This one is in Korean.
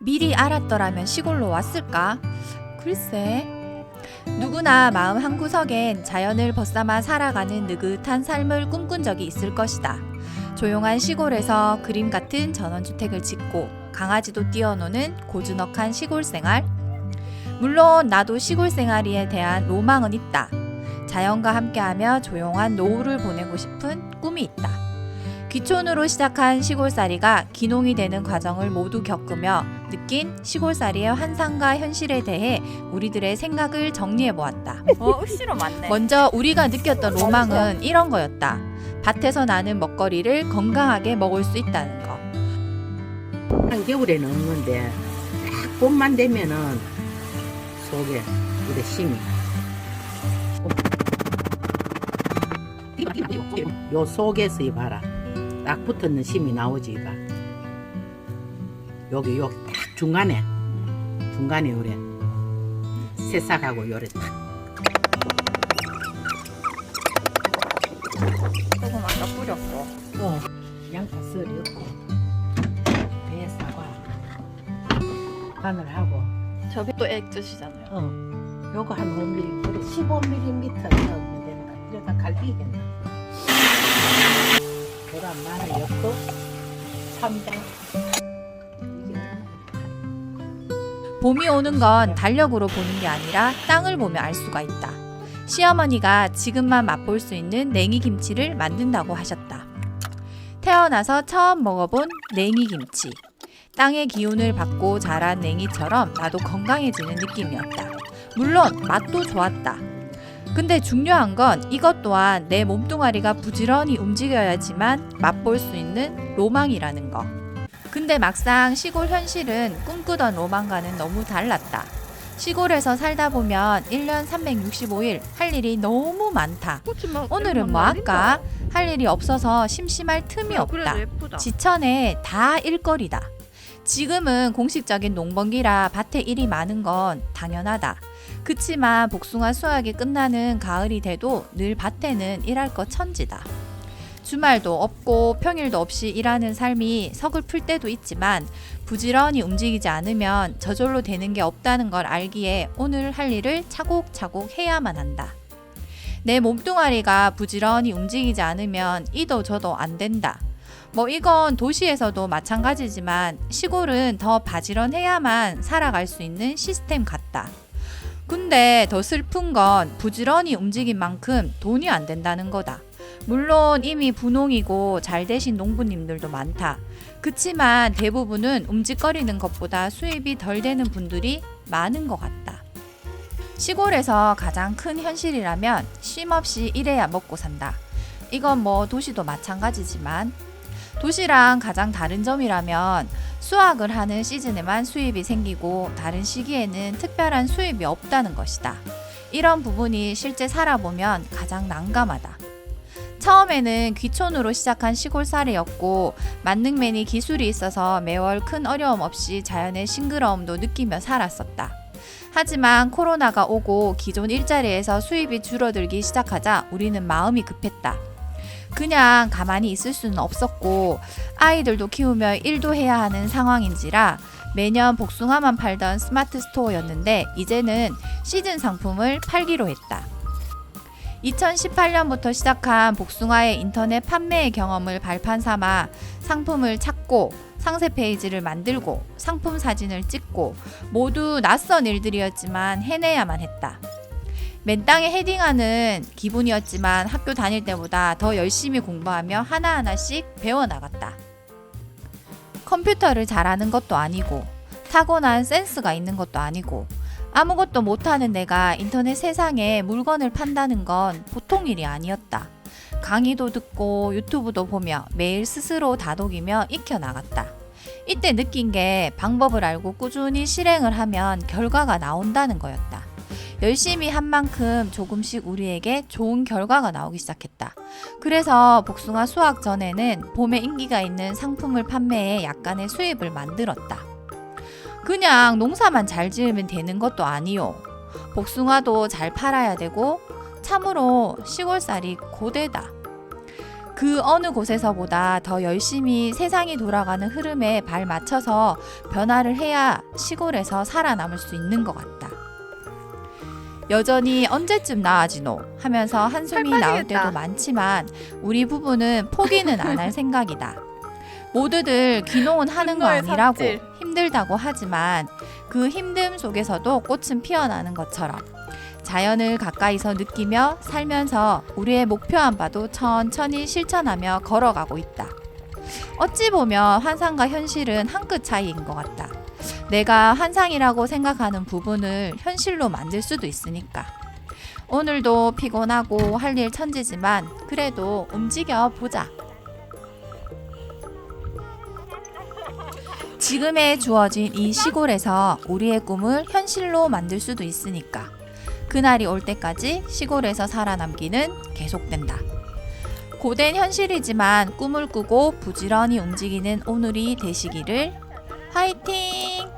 미리 알았더라면 시골로 왔을까? 글쎄. 누구나 마음 한구석엔 자연을 벗삼아 살아가는 느긋한 삶을 꿈꾼 적이 있을 것이다. 조용한 시골에서 그림 같은 전원주택을 짓고 강아지도 뛰어노는 고즈넉한 시골 생활. 물론 나도 시골 생활에 대한 로망은 있다. 자연과 함께하며 조용한 노후를 보내고 싶은 꿈이 있다. 귀촌으로 시작한 시골살이가 귀농이 되는 과정을 모두 겪으며 느낀 시골살이의 환상과 현실에 대해 우리들의 생각을 정리해 보았다. 억시로 맞네. 먼저 우리가 느꼈던 로망은 이런 거였다. 밭에서 나는 먹거리를 건강하게 먹을 수 있다는 거. 한겨울에는 없는데 딱 봄만 되면은 속에 우리 심이 요 속에서 이봐라 딱 붙었는 심이 나오지 이봐. 여기 딱 중간에 요래 새싹하고 요래 딱 조금 아까 뿌렸고. 양파 썰이었고 배 사과 마늘하고 저기 또 액젓이잖아요. 요거 한 5mm 그래 15mm 넣으면 되는 거야. 이러다 갈비겠나. 계란 마늘 엽도 쌈장 봄이 오는 건 달력으로 보는 게 아니라 땅을 보며 알 수가 있다. 시어머니가 지금만 맛볼 수 있는 냉이김치를 만든다고 하셨다. 태어나서 처음 먹어본 냉이김치. 땅의 기운을 받고 자란 냉이처럼 나도 건강해지는 느낌이었다. 물론 맛도 좋았다. 근데 중요한 건 이것 또한 내 몸뚱아리가 부지런히 움직여야지만 맛볼 수 있는 로망이라는 거. 근데 막상 시골 현실은 꿈꾸던 로망과는 너무 달랐다. 시골에서 살다 보면 1년 365일 할 일이 너무 많다. 오늘은 뭐 할까? 할 일이 없어서 심심할 틈이 없다. 지천에 다 일거리다. 지금은 공식적인 농번기라 밭에 일이 많은 건 당연하다. 그치만 복숭아 수확이 끝나는 가을이 돼도 늘 밭에는 일할 것 천지다. 주말도 없고 평일도 없이 일하는 삶이 서글플 때도 있지만 부지런히 움직이지 않으면 저절로 되는 게 없다는 걸 알기에 오늘 할 일을 차곡차곡 해야만 한다. 내 몸뚱아리가 부지런히 움직이지 않으면 이도 저도 안 된다. 뭐 이건 도시에서도 마찬가지지만 시골은 더 바지런해야만 살아갈 수 있는 시스템 같다. 근데 더 슬픈 건 부지런히 움직인 만큼 돈이 안 된다는 거다. 물론 이미 분홍이고 잘 되신 농부님들도 많다. 그치만 대부분은 움직거리는 것보다 수입이 덜 되는 분들이 많은 것 같다. 시골에서 가장 큰 현실이라면 쉼 없이 일해야 먹고 산다. 이건 뭐 도시도 마찬가지지만 도시랑 가장 다른 점이라면 수확을 하는 시즌에만 수입이 생기고 다른 시기에는 특별한 수입이 없다는 것이다. 이런 부분이 실제 살아보면 가장 난감하다. 처음에는 귀촌으로 시작한 시골살이였고 만능맨이 기술이 있어서 매월 큰 어려움 없이 자연의 싱그러움도 느끼며 살았었다. 하지만 코로나가 오고 기존 일자리에서 수입이 줄어들기 시작하자 우리는 마음이 급했다. 그냥 가만히 있을 수는 없었고 아이들도 키우며 일도 해야 하는 상황인지라 매년 복숭아만 팔던 스마트 스토어였는데 이제는 시즌 상품을 팔기로 했다. 2018년부터 시작한 복숭아의 인터넷 판매의 경험을 발판 삼아 상품을 찾고 상세 페이지를 만들고 상품 사진을 찍고 모두 낯선 일들이었지만 해내야만 했다. 맨땅에 헤딩하는 기분이었지만 학교 다닐 때보다 더 열심히 공부하며 하나하나씩 배워나갔다. 컴퓨터를 잘하는 것도 아니고 타고난 센스가 있는 것도 아니고 아무것도 못하는 내가 인터넷 세상에 물건을 판다는 건 보통 일이 아니었다. 강의도 듣고 유튜브도 보며 매일 스스로 다독이며 익혀나갔다. 이때 느낀 게 방법을 알고 꾸준히 실행을 하면 결과가 나온다는 거였다. 열심히 한 만큼 조금씩 우리에게 좋은 결과가 나오기 시작했다. 그래서 복숭아 수확 전에는 봄에 인기가 있는 상품을 판매해 약간의 수입을 만들었다. 그냥 농사만 잘 지으면 되는 것도 아니요. 복숭아도 잘 팔아야 되고 참으로 시골살이 고되다. 그 어느 곳에서보다 더 열심히 세상이 돌아가는 흐름에 발 맞춰서 변화를 해야 시골에서 살아남을 수 있는 것 같다. 여전히 언제쯤 나아지노 하면서 한숨이 나올 팔팔이겠다. 때도 많지만 우리 부부는 포기는 안 할 생각이다. 모두들 귀농은 하는 거 분노의 아니라고 삽질. 힘들다고 하지만 그 힘듦 속에서도 꽃은 피어나는 것처럼 자연을 가까이서 느끼며 살면서 우리의 목표한 바도 천천히 실천하며 걸어가고 있다. 어찌 보면 환상과 현실은 한 끗 차이인 것 같다. 내가 환상이라고 생각하는 부분을 현실로 만들 수도 있으니까. 오늘도 피곤하고 할 일 천지지만 그래도 움직여 보자. 지금에 주어진 이 시골에서 우리의 꿈을 현실로 만들 수도 있으니까. 그날이 올 때까지 시골에서 살아남기는 계속된다. 고된 현실이지만 꿈을 꾸고 부지런히 움직이는 오늘이 되시기를. 화이팅!